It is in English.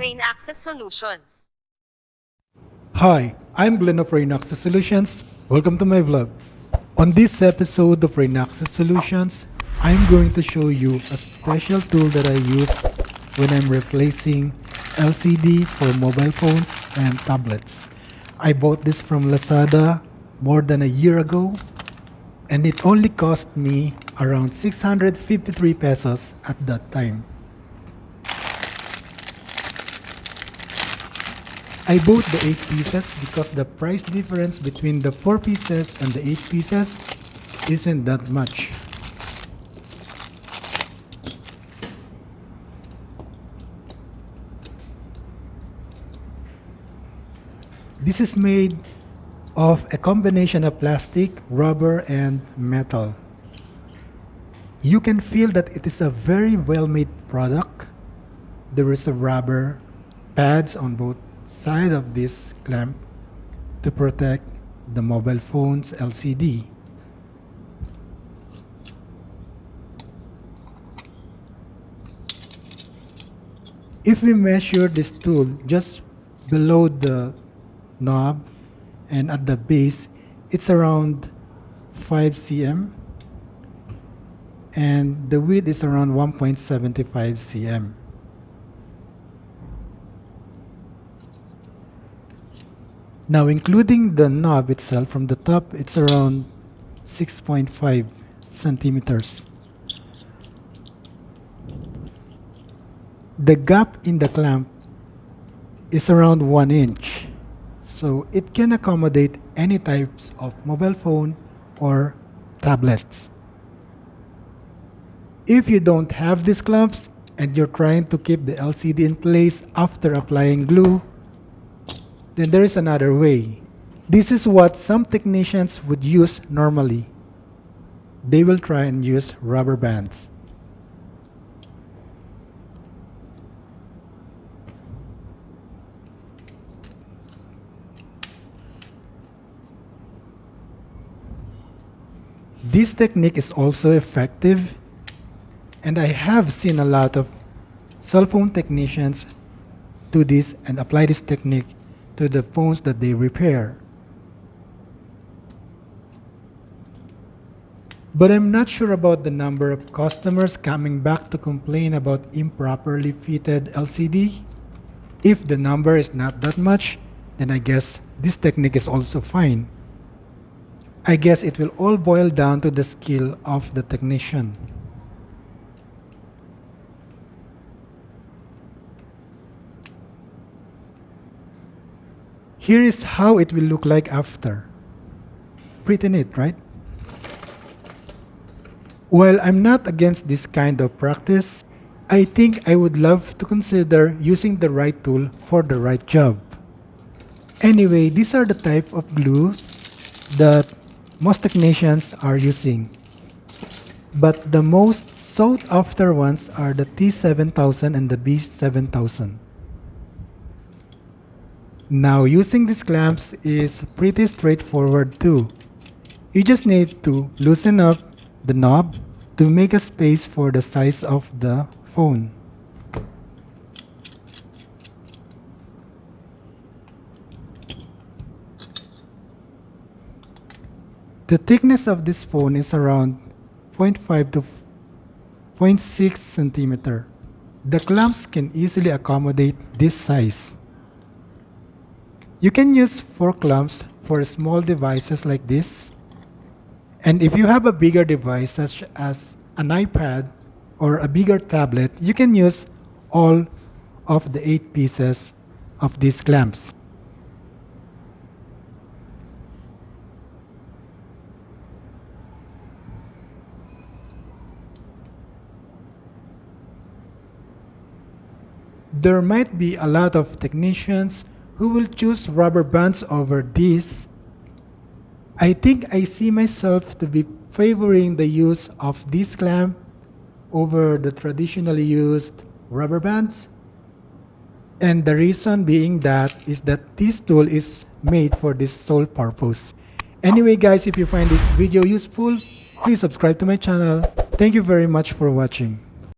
Reynaxis Solutions. Hi, I'm Glenn of Reynaxis Solutions. Welcome to my vlog. On this episode of Reynaxis Solutions, I'm going to show you a special tool that I use when I'm replacing LCD for mobile phones and tablets. I bought this from Lazada more than a year ago, and it only cost me around 653 pesos at that time. I bought the 8 pieces because the price difference between the 4 pieces and the 8 pieces isn't that much. This is made of a combination of plastic, rubber, and metal. You can feel that it is a very well-made product. There is a rubber pads on both sides of this clamp to protect the mobile phone's LCD. If we measure this tool just below the knob and at the base, it's around 5 cm and the width is around 1.75 cm. Now, including the knob itself, from the top, it's around 6.5 centimeters. The gap in the clamp is around 1 inch, so it can accommodate any types of mobile phone or tablets. If you don't have these clamps and you're trying to keep the LCD in place after applying glue, then there is another way. This is what some technicians would use normally. They will try and use rubber bands. This technique is also effective, and I have seen a lot of cell phone technicians do this and apply this technique to the phones that they repair. But I'm not sure about the number of customers coming back to complain about improperly fitted LCD. If the number is not that much, then I guess this technique is also fine. I guess it will all boil down to the skill of the technician. Here is how it will look like after. Pretty neat, right? While I'm not against this kind of practice, I think I would love to consider using the right tool for the right job. Anyway, these are the type of glues that most technicians are using. But the most sought after ones are the T7000 and the B7000. Now, using these clamps is pretty straightforward too. You just need to loosen up the knob to make a space for the size of the phone. The thickness of this phone is around 0.5 to 0.6 centimeter. The clamps can easily accommodate this size. You can use 4 clamps for small devices like this. And if you have a bigger device such as an iPad or a bigger tablet, you can use all of the 8 pieces of these clamps. There might be a lot of technicians who will choose rubber bands over these. I think I see myself to be favoring the use of this clamp over the traditionally used rubber bands. And the reason being that is that this tool is made for this sole purpose. Anyway guys, if you find this video useful, please subscribe to my channel. Thank you very much for watching.